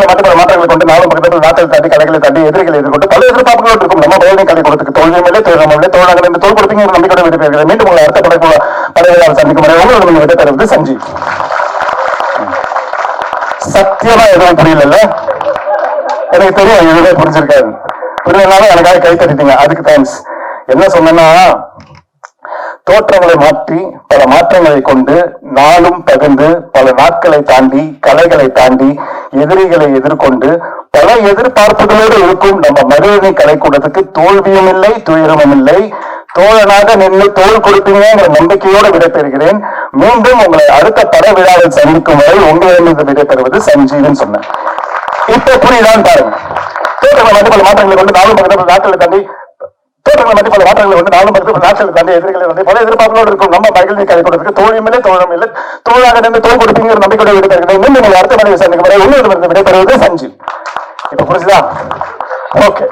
மாற்றங்களை மட்டும் பல மாற்றங்களை கொண்டு நாளும் பக்கத்தில் நாட்டை தாண்டி கலைகளை தாண்டி எதிரிகளை எதிர்கொண்டு பல எதிர்பார்ப்புகளோடு இருக்கும் நம்ம பயிரை கலை கொடுத்து தோல்வியுமில்லை தோழமில்லை தோழாக என்று தோல் கொடுப்பீங்க நம்பிக்கையோட விடைபெறுகிறது. மீண்டும் உங்களை அடுத்த படைப்புள்ள படைகளால் சந்திக்கும் வரை உங்களோட நீங்க விடைபெறுவது சஞ்சீவ். சத்தியமா எதுவும் புரியல, எனக்கு தெரியும் எதுவுமே புரிஞ்சிருக்காது. புரியலனாலும் எனக்காக கை தட்டிட்டீங்க, அதுக்கு தேங்க்ஸ். என்ன சொன்னா, தோற்றங்களை மாற்றி பல மாற்றங்களை கொண்டு நாளும் பகிர்ந்து பல நாட்களை தாண்டி கலைகளை தாண்டி எதிரிகளை எதிர்கொண்டு பல எதிர்பார்ப்புகளோடு இருக்கும் நம்ம மருதனை கலைக்கூடத்துக்கு தோல்வியும் இல்லை துயரமும் இல்லை. தோழனாக நின்று தோல் கொடுப்பீங்கிற நம்பிக்கையோடு விடைபெறுகிறேன். மீண்டும் உங்களை அடுத்த பட விழாவில் சந்திக்கும் வரை உங்களிடமிருந்து விடைபெறுவது சஞ்சீவன் சொன்னேன். இப்ப புரியுதான் பாருங்க. தோற்றங்களை மட்டும் பல மாற்றங்களை கொண்டு நாளும் பகிர்ந்து நாட்களை தாண்டி தோற்றங்களை மட்டும் பல மாற்றங்களை வந்து நாளும் நாட்களை தாண்டி எதிரிகளை வந்து பல எதிர்பார்ப்புகளோடு இருக்கும் நம்ம மகிழ்ச்சி கலை கொடுத்துக்கு தோழியும் இல்லை தோழம் இல்லை. தோழாக நின்று தோல் கொடுப்பீங்கிற நம்பிக்கையோட விடைபெறுகிறேன். இன்னும் நீங்கள் அடுத்த மனைவி சந்திக்கும் வரை உங்களிடமிருந்து விடைபெறுவது சஞ்சீவ். இப்ப புரிஞ்சுதா? Okay.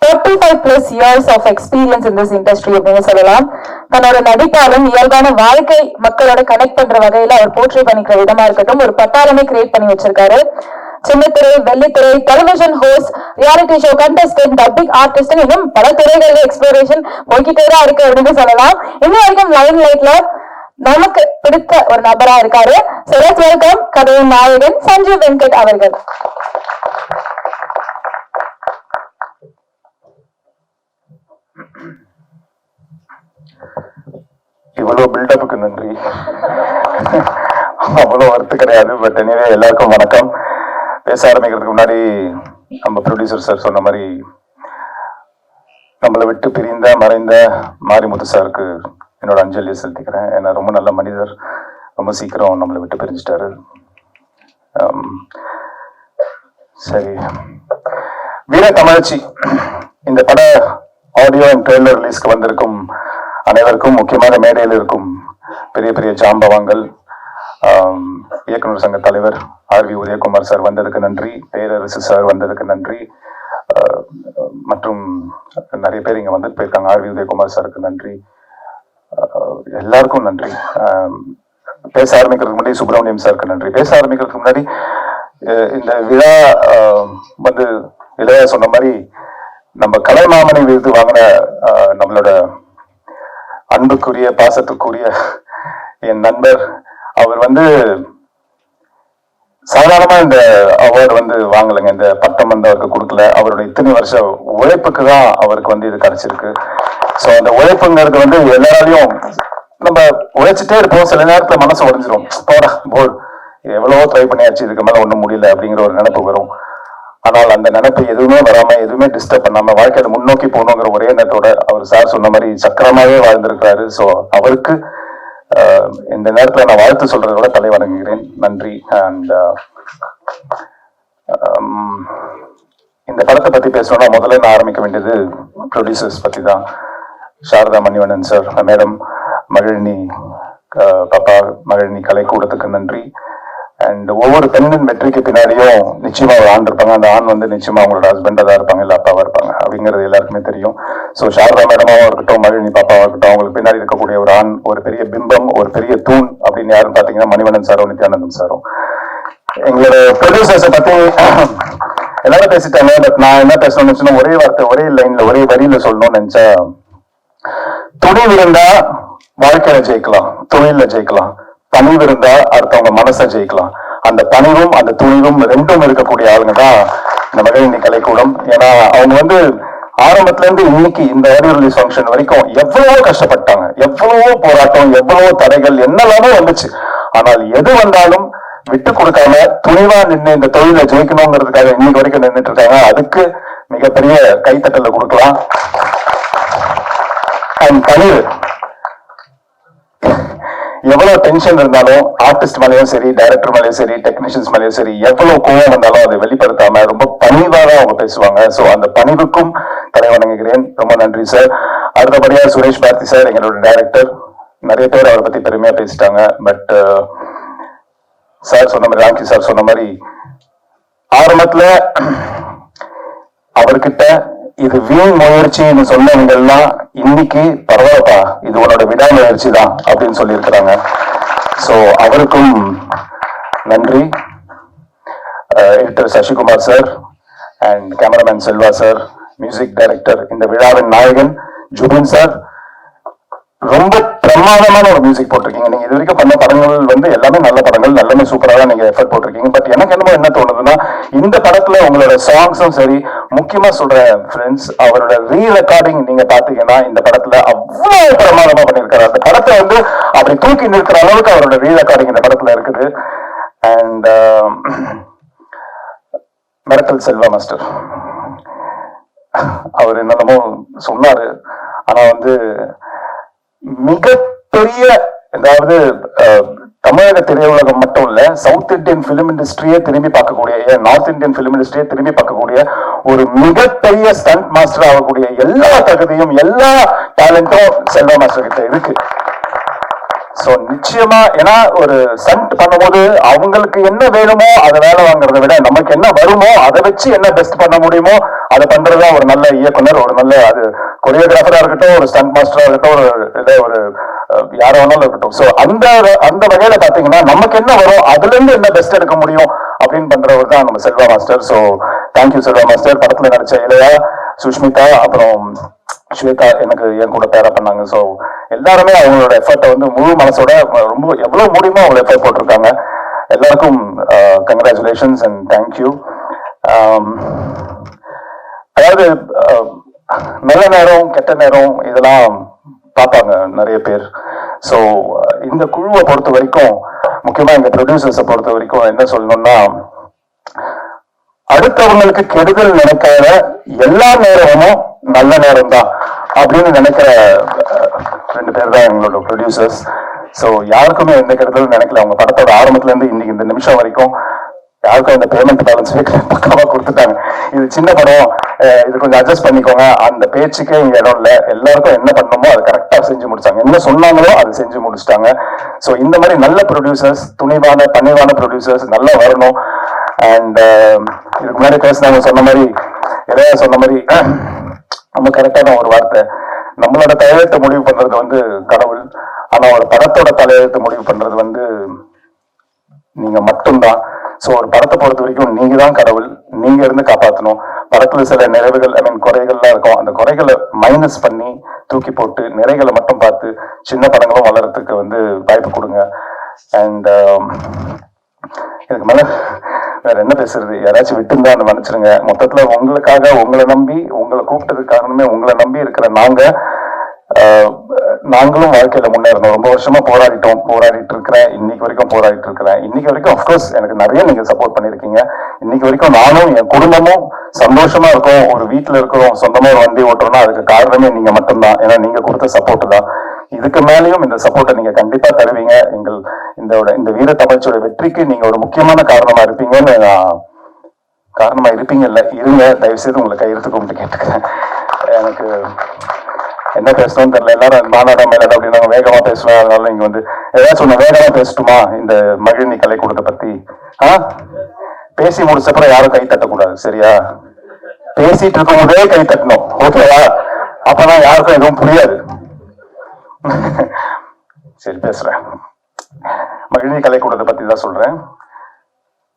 35+ years of experience in this industry அப்படின்னு சொல்லலாம். தன்னோட நடிப்பாலும் இயல்பான வாழ்க்கை மக்களோட கனெக்ட் பண்ற வகையில அவர் போர்ட்ரே பண்ணிக்கிற விதமா இருக்கட்டும், ஒரு பட்டாளமே கிரியேட் பண்ணி வச்சிருக்காரு. சின்னத்திரை, வெள்ளித்திரை, television host, reality show contestant, dubbing artist, இன்னும் பல துறைகளில் எக்ஸ்ப்ளோரேஷன் போய்கிட்டே தான் இருக்கு அப்படின்னு சொல்லலாம். இன்னும் வரைக்கும் லைன் லைட்ல நமக்கு பிடித்த ஒரு நபரா இருக்காரு. So let's welcome கதையின் நாயகன் சஞ்சீவ் வெங்கட் அவர்கள். இவ்வளவு பில்டப்புக்கு நன்றி. அவ்வளவு வருத்து கிடையாது. பட் எனிவே எல்லாருக்கும் வணக்கம். பேச ஆரம்பிக்கிறதுக்கு முன்னாடி நம்ம ப்ரொடியூசர் சார் சொன்ன மாதிரி நம்மளை விட்டு பிரிந்த மறைந்த மாரிமுத்து சாருக்கு என்னோட அஞ்சலியை செலுத்திக்கிறேன். ஏன்னா ரொம்ப நல்ல மனிதர், ரொம்ப சீக்கிரம் நம்மளை விட்டு பிரிஞ்சிட்டாரு. சரி, வீர தமிழச்சி இந்த பட ஆடியோ அண்ட் ட்ரெய்லர் ரிலீஸ்க்கு வந்திருக்கும் அனைவருக்கும், முக்கியமான மேடையில் இருக்கும் பெரிய பெரிய ஜாம்பவான்கள், இயக்குனர் சங்க தலைவர் ஆர்வி உதயகுமார் சார் வந்ததுக்கு நன்றி, பேரரசு சார் வந்ததுக்கு நன்றி, மற்றும் நிறைய பேர் இங்க வந்துட்டு போயிருக்காங்க. ஆர்வி உதயகுமார் சாருக்கு நன்றி, எல்லாருக்கும் நன்றி. பேச ஆரம்பிக்கிறதுக்கு முன்னாடி சுப்பிரமணியம் சாருக்கு நன்றி. பேச ஆரம்பிக்கிறதுக்கு முன்னாடி இந்த விழா வந்து இளையா சொன்ன மாதிரி நம்ம கலைமாமணி விருது வாங்கின நம்மளோட அன்புக்குரிய பாசத்துக்குரிய என் நண்பர், அவர் வந்து சாதாரணமா இந்த அவார்டு வந்து வாங்கலைங்க, இந்த பட்டம் வந்து அவருக்கு கொடுக்கல. அவருடைய இத்தனை வருஷ உழைப்புக்கு தான் அவருக்கு வந்து இது கிடைச்சிருக்கு. ஸோ அந்த உழைப்புங்கிறது வந்து எல்லாராலையும் நம்ம உழைச்சிட்டே இருப்போம், சில நேரத்துல மனசு உடைஞ்சிரும், போடா போல் எவ்வளவோ ட்ரை பண்ணியாச்சு, இதுக்கு மேல ஒன்றும் முடியல அப்படிங்கிற ஒரு நினைப்பு வரும். ஆனால் அந்த நினைப்பு எதுவுமே வராம எதுவுமே டிஸ்டர்ப் பண்ணாம வாழ்க்கையில முன்னோக்கி போகணுங்கிற ஒரே எண்ணத்தோட அவர் சார் சொன்ன மாதிரி சக்கரமாவே வாழ்ந்திருக்கிறாரு. ஸோ அவருக்கு இந்த நேரத்துல நான் வாழ்த்து சொல்றதை விட தலை வணங்குகிறேன். நன்றி. அண்ட் இந்த படத்தை பத்தி பேசணும்னா முதல்ல நான் ஆரம்பிக்க வேண்டியது ப்ரொடியூசர்ஸ் பத்தி தான். சாரதா மணிவண்ணன் சார், மேடம், மகிழினி பாப்பா, மகிழினி கலைக்கூடத்துக்கு நன்றி. அண்ட் ஒவ்வொரு பெண்ணின் வெற்றிக்கு பின்னாடியும் நிச்சயமா ஒரு ஆண் இருப்பாங்க. அந்த ஆண் வந்து நிச்சயமா அவங்களோட ஹஸ்பண்டா தான் இருப்பாங்க, இல்லை அப்பாவா இருப்பாங்க அப்படிங்கிறது எல்லாருக்குமே தெரியும். ஸோ சாரதா மேடமாவும் இருக்கட்டும், மகிழினி பாப்பாவா இருக்கட்டும், அவங்களுக்கு பின்னாடி இருக்கக்கூடிய ஒரு ஆண், ஒரு பெரிய பிம்பம், ஒரு பெரிய தூண் அப்படின்னு யாருன்னு பாத்தீங்கன்னா மணிவண்ணன் சாரும் நித்யானந்தன் சாரும். எங்களோட ப்ரொடியூசர்ஸை பத்தி எல்லாரும் பேசிட்டாங்க. பட் நான் என்ன பேசணும்னு நினைச்சேன்னா ஒரே வார்த்தை, ஒரே லைன்ல, ஒரே வரியில சொல்லணும்னு நினைச்சா, துணிவு இருந்தா வாழ்க்கையில ஜெயிக்கலாம், தொழில ஜெயிக்கலாம். பணிவு இருந்தா அடுத்தவங்க மனசை ஜெயிக்கலாம். அந்த பணிவும் அந்த துணிவும் ரெண்டும் இருக்கக்கூடிய ஆளுங்க தான் இந்த மகிழினி கலைக்கூடம். ஏன்னா அவங்க வந்து ஆரம்பத்துல இருந்து இன்னைக்கு இந்த ஆடியோ ரிலீஸ் ஃபங்க்ஷன் வரைக்கும் எவ்வளவோ கஷ்டப்பட்டாங்க, எவ்வளவோ போராட்டம், எவ்வளவோ தடைகள், என்னெல்லாமோ வந்துச்சு. ஆனால் எது வந்தாலும் விட்டு கொடுக்காம துணிவா நின்று இந்த தொழிலை ஜெயிக்கணுங்கிறதுக்காக இன்னைக்கு வரைக்கும் நின்றுட்டு இருக்காங்க. அதுக்கு மிகப்பெரிய கைத்தட்டல கொடுக்கலாம். அண்ட் பணிவு, எவ்வளவு டென்ஷன் இருந்தாலும் ஆர்டிஸ்ட் மேலேயும் சரி, டைரக்டர் மேலேயும் சரி, டெக்னீஷியன்ஸ் மேலேயும் சரி, எவ்வளவு கோவம் வந்தாலும் அதை வெளிப்படுத்தாம ரொம்ப பணிவாக அவங்க பேசுவாங்க. ஸோ அந்த பணிவுக்கும் தலை வணங்குகிறேன். ரொம்ப நன்றி சார். அடுத்தபடியா சுரேஷ் பாரதி சார், எங்களோட டைரக்டர். நிறைய பேர் அவரை பத்தி பெருமையா பேசிட்டாங்க. பட் சார் சொன்ன மாதிரி, ராங்கி சார் சொன்ன மாதிரி, ஆரம்பத்துல அவர்கிட்ட இது வீண் முயற்சின்னு சொன்னவங்க எல்லாம் இன்னைக்கு பரவாயில்லப்பா, இது உன்னோட விடாமுயற்சி தான் அப்படின்னு சொல்லியிருக்கிறாங்க. ஸோ அவருக்கும் நன்றி. Editor Sasikumar sir and cameraman Selva sir, music director இந்த விழாவின் நாயகன் ஜுபின் சார். ரொம்ப பிரமாதமான ஒரு மியூசிக் போட்டிருக்கீங்க. நீங்க இது வரைக்கும் பண்ண படங்கள் வந்து எல்லாமே நல்ல படங்கள், எல்லாமே சூப்பராக நீங்க எஃபர்ட் போட்டிருக்கீங்க. பட் எனக்கு என்னமோ என்ன தோணுதுன்னா, இந்த படத்துல உங்களோட சாங்ஸும் சரி, முக்கியமா சொல்றேன் ஃப்ரெண்ட்ஸ், அவரோட ரீ ரெக்கார்டிங் நீங்க பாத்தீங்கன்னா இந்த படத்துல அவ்வளவு பிரமாதமா பண்ணியிருக்காரு. அந்த படத்தை வந்து அப்படி தூக்கி நிற்கிற அளவுக்கு அவரோட ரீ ரெக்கார்டிங் இந்த படத்துல இருக்குது. அண்ட் மிரட்டல் செல்வா மாஸ்டர் அவர் என்னென்னமோ சொன்னாரு. ஆனா வந்து மிகப்பெரிய, அதாவது தமிழக திரையுலகம் மட்டும் இல்ல, சவுத் இந்தியன் பிலிம் இண்டஸ்ட்ரியே திரும்பி பார்க்கக்கூடிய, நார்த் இந்தியன் பிலிம் இண்டஸ்ட்ரியே திரும்பி பார்க்கக்கூடிய ஒரு மிகப்பெரிய ஸ்டண்ட் மாஸ்டர் ஆகக்கூடிய எல்லா தகுதியும் எல்லா டேலண்டும் செல்வா மாஸ்டர் கிட்ட இருக்கு. சோ நிச்சயமா, ஏன்னா ஒரு ஸ்டண்ட் பண்ணும்போது அவங்களுக்கு என்ன வேணுமோ அதை வேலை வாங்குறதை விட நமக்கு என்ன வருமோ அதை வச்சு என்ன பெஸ்ட் பண்ண முடியுமோ அதை பண்றதுதான் ஒரு நல்ல இயக்குனர், ஒரு நல்ல அது கொரியோகிராஃபரா இருக்கட்டும், ஒரு ஸ்டண்ட் மாஸ்டரா இருக்கட்டும், ஒரு யாரோ வேணாலும் இருக்கட்டும். சோ அந்த வகையில பாத்தீங்கன்னா நமக்கு என்ன வரும் அதுல இருந்து என்ன பெஸ்ட் எடுக்க முடியும் அப்படின்னு பண்றவர் தான் நம்ம Selva master. So thank you Selva master. படத்துல நடிச்ச இளையா, சுஷ்மிதா, அப்புறம் ஸ்வேதா எனக்கு என் கூட பேரா பண்ணாங்க. ஸோ எல்லாருமே அவங்களோட எஃபர்ட்டை வந்து முழு மனசோட ரொம்ப எவ்வளவு முடியுமோ அவங்க எஃபர்ட் போட்டிருக்காங்க. எல்லாருக்கும் கங்க்ராச்சுலேஷன்ஸ் அண்ட் தேங்க்யூ. அதாவது நல்ல நேரம் கெட்ட நேரம் இதெல்லாம் பார்ப்பாங்க நிறைய பேர். ஸோ இந்த குழுவை பொறுத்த வரைக்கும், முக்கியமா இந்த ப்ரொடியூசர்ஸை பொறுத்த வரைக்கும் என்ன சொல்லணும்னா, அடுத்தவங்களுக்கு கெடுதல் நினைக்காத எல்லா நேரமும் நல்ல நேரம் தான் அப்படின்னு நினைக்கிற 2 பேர் தான் எங்களோட ப்ரொடியூசர்ஸ். ஸோ யாருக்குமே எந்த கெடுதலும் நினைக்கல. அவங்க படத்தோட ஆரம்பத்துல இருந்து இன்னைக்கு இந்த நிமிஷம் வரைக்கும் யாருக்கும் இந்த பேமெண்ட் பேலன்ஸ் பக்காவா கொடுத்துட்டாங்க. இது சின்ன படம், இது கொஞ்சம் அட்ஜஸ்ட் பண்ணிக்கோங்க, அந்த பேச்சுக்கே இங்க இடம் இல்லை. எல்லாருக்கும் என்ன பண்ணணுமோ அதை கரெக்டா செஞ்சு முடிச்சாங்க, என்ன சொன்னாங்களோ அதை செஞ்சு முடிச்சிட்டாங்க. ஸோ இந்த மாதிரி நல்ல ப்ரொடியூசர்ஸ், துணிவான பணிவான ப்ரொடியூசர்ஸ் நல்லா வரணும். அண்ட் இதுக்கு முன்னாடி பேசினாங்க சொன்ன மாதிரி, இளையா சொன்ன மாதிரி நம்ம கரெக்டான ஒரு வார்த்தை, நம்மளோட தலையெழுத்தை முடிவு பண்றது வந்து கடவுள், ஆனா ஒரு படத்தோட தலையெழுத்தை முடிவு பண்றது வந்து நீங்க மட்டும்தான். ஸோ ஒரு படத்தை பொறுத்த வரைக்கும் நீங்க தான் கடவுள், நீங்க இருந்து காப்பாற்றணும். படத்துல சில நிறைவுகள், குறைகள்லாம் இருக்கும், அந்த குறைகளை மைனஸ் பண்ணி தூக்கி போட்டு நிறைகளை மட்டும் பார்த்து சின்ன படங்களும் வளர்றதுக்கு வந்து வாய்ப்பு கொடுங்க. அண்ட் இதுக்கு மேல வேற என்ன பேசுறது, யாராச்சும் விட்டுருந்தா அந்த மன்னிச்சிருங்க. மொத்தத்துல உங்களுக்காக, உங்களை நம்பி, உங்களை கூப்பிட்டதுக்கு காரணமே உங்களை நம்பி இருக்கிற நாங்களும் வாழ்க்கையில முன்னேறணும். ரொம்ப வருஷமா போராடிட்டு இருக்கிறேன், இன்னைக்கு வரைக்கும் போராடிட்டு இருக்கிறேன். இன்னைக்கு வரைக்கும் அப்கோர்ஸ் எனக்கு நிறைய நீங்க சப்போர்ட் பண்ணிருக்கீங்க. இன்னைக்கு வரைக்கும் நானும் என் குடும்பமும் சந்தோஷமா இருக்கோம். ஒரு வீட்டுல இருக்கிறோம், சொந்தமா ஒரு வண்டி ஓட்டுறோம்னா அதுக்கு காரணமே நீங்க மட்டும்தான். ஏன்னா நீங்க கொடுத்த சப்போர்ட் தான். இதுக்கு மேலேயும் இந்த சப்போர்ட்டை நீங்க கண்டிப்பா தருவீங்க. இந்த வீர தமிழ்ச்சியோட வெற்றிக்கு நீங்க ஒரு முக்கியமான காரணமா இருப்பீங்கன்னு இருங்க. தயவு செய்து உங்களை கையெழுத்து கும்பிட்டு கேட்டுக்கிறேன். எனக்கு என்ன பேசணும்னு தெரியல. எல்லாரும் மாநாடா மேலாடா அப்படின்னு வேகமா பேசுவேன். அதனால நீங்க வந்து ஏதாச்சும் ஒண்ணு வேகமா பேசட்டுமா இந்த மகிழினி கலைக்கூடத்தை பத்தி? பேசி முடிச்சப்பறம் யாரும் கை தட்டக்கூடாது, சரியா? பேசிட்டு இருக்கும் போதே கை தட்டணும், ஓகேவா? அப்பதான் யாருக்கும் எதுவும் புரியாது. சரி, பேசுறேன். மகிழினி கலைக்கூடத்தை பத்தி தான் சொல்றேன்.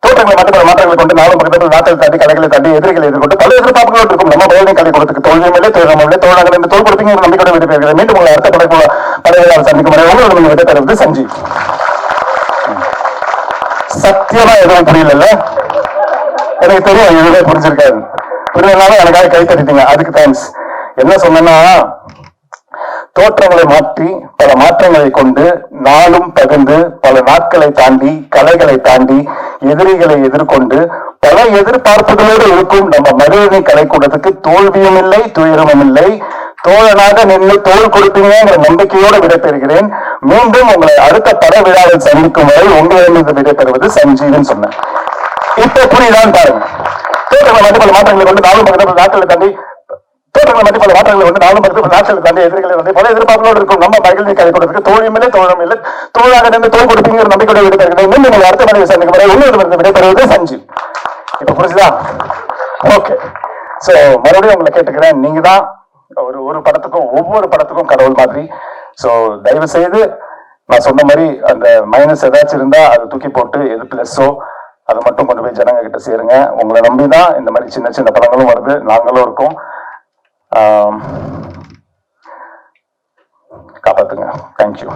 தோற்றங்களை மட்டும் பல மாற்றங்களை கொண்டு நாளும் பக்கத்தில் நாட்கள் தாண்டி கலைகளை தாண்டி எதிரிகளை எதிர்கொண்டு பல எதிர்பார்ப்புகள் இருக்கும். நம்ம மகிழினி கலைக்கூடத்துக்கு தோல்வியிலே தோழர்களே தோழர்கள் என்று தோல் கொடுப்பீங்க நம்பிக்கையோட விடைபெறுகிறது. மீண்டும் உங்களை அடுத்த படைப்புள்ள படைகளால் சந்திக்கும் வரை உங்களுக்கு நீங்க விடைபெறுவது சஞ்சீவ். சத்தியமா எதுவும் புரியல, எனக்கு தெரியும் எதுவுமே புரிஞ்சிருக்காது. புரியலனாலும் எனக்காக கை தட்டிட்டீங்க, அதுக்கு தேங்க்ஸ். என்ன சொன்னா, தோற்றங்களை மாற்றி பல மாற்றங்களை கொண்டு நாளும் பகிர்ந்து பல நாட்களை தாண்டி கலைகளை தாண்டி எதிரிகளை எதிர்கொண்டு பல எதிர்பார்ப்புகளோடு இருக்கும் நம்ம மகிழினி கலைக்கூடத்துக்கு தோல்வியும் இல்லை துயரமும் இல்லை. தோழனாக நின்று தோல் கொடுப்பீங்கிற நம்பிக்கையோடு விடைபெறுகிறேன். மீண்டும் உங்களை அடுத்த பட விழாவில் சந்திக்கும் வரை உங்களிடமிருந்து விடைபெறுவது சஞ்சீவன் சொன்னேன். இப்ப புரியுதான் பாருங்க. தோற்றங்களை மட்டும் பல மாற்றங்களை கொண்டு நாளும் பகிர்ந்து நாட்களை தாண்டி எதிரிகளை பல எதிர்பார்ப்போடு இருக்கும் நம்ம மகிழ்ச்சி கலைக்கூடத்துக்கு தோழியும் இல்லை தோழம் இல்லை. தோழாக நின்று தோல் கொடுப்பீங்கிற நம்பிக்கையோட விடைபெறுகிறேன். இன்னும் நீங்கள் அடுத்த மனித சந்திக்கும் வரை உங்களிடமிருந்து விடைபெறுவது சஞ்சீவ். இப்ப புரிஞ்சுதா? ஓகே. சோ மறுபடியும் உங்களை கேட்டுக்கிறேன், நீங்க தான் ஒரு படத்துக்கும் ஒவ்வொரு படத்துக்கும் கடவுள் மாதிரி. சோ தயவு செய்து நான் சொன்ன மாதிரி அந்த மைனஸ் ஏதாச்சும் இருந்தா அதை தூக்கி போட்டு எது பிளஸோ அதை மட்டும் கொண்டு போய் ஜனங்க கிட்ட சேருங்க. உங்களை நம்பி தான் இந்த மாதிரி சின்ன சின்ன படங்களும் வருது, நாங்களும் இருக்கோம். காப்பாத்துங்க. தேங்க்யூ.